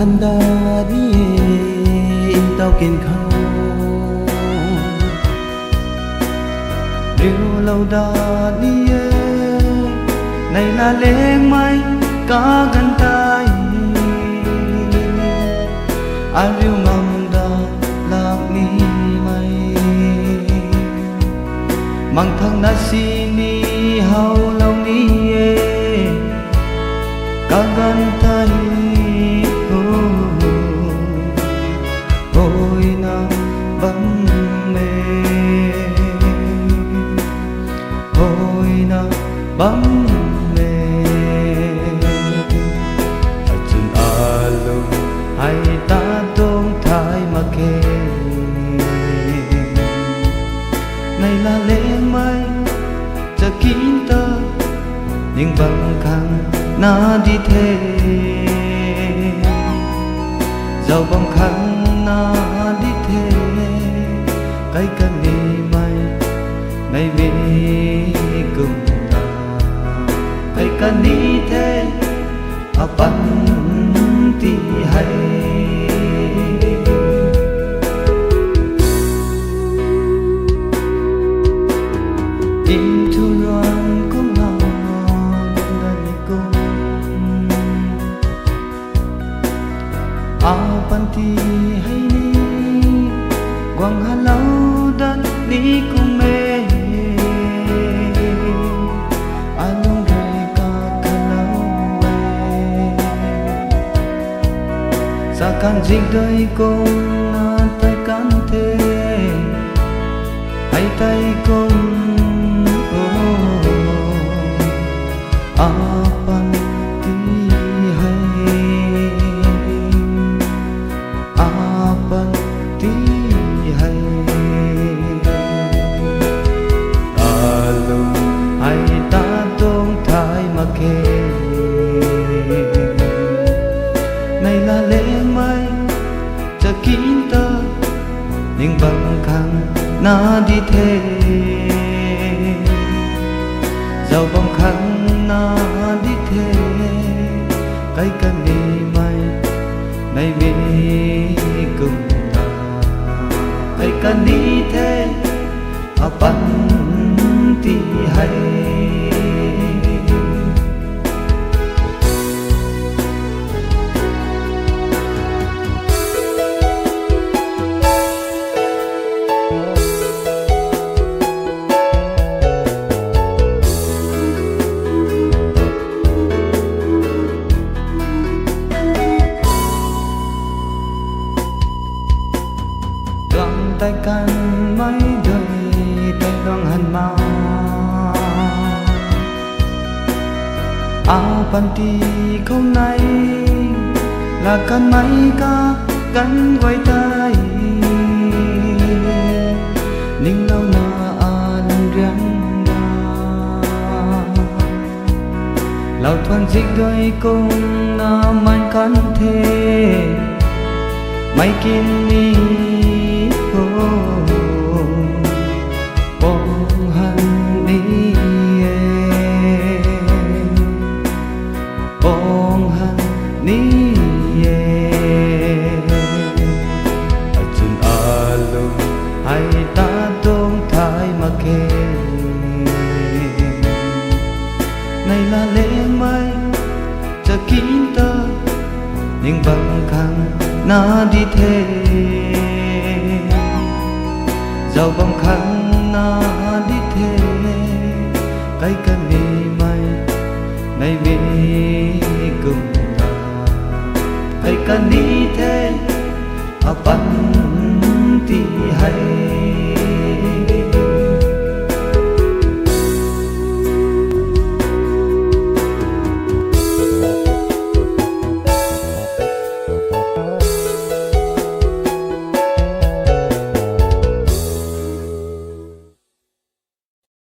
handa đi tao kiên khâu điều lâu đã đi này là lễ mai cả gần tay ai riu ngầm đã lạc ni mày mang thằng na sini hau lâu ni cả gần tay ôi na bấm mê ôi na bấm mê ở chân alo hay ta đông thái mà kê này là lễ maiจะkín tơ nhưng bằng khăn na đi thế giàu bằng khăn na đi thế cái cần đi mày mày về cùng ta cái cần đi thế à bắn ti hay into run cũng ngon đàn cùng áo ban ti hay ni quăng hà lâu đàn đi cùng mê anh rời cả cả lâu về xa can dịch đời cùng na tay can thế hay tay cùng apan ti hai apan ti hai alo hai ta đông thái mà kê này là lễ maiจะkín tơ nhưng bằng khăn na đi thế giàu bằng khăn na đi thế cái cần đi mày mày về cùng ta cái cần đi thế à bắn ti hay tay can mấy đời tay đoan hành ma áo panty không nay là can mấy ca gắn quay tay ninh lâu na an riêng lão thuần dịch đôi cùng na man can thế mấy kim ni bông hành đi bông hành đi ở chân alo hay ta đông thái mà kê này là lễ maiจะkín tơ nhưng bằng khăn na đi thế giàu bằng khăn na đi thế cái cần đi mày mày về cùng ta cái cần đi thế à bắn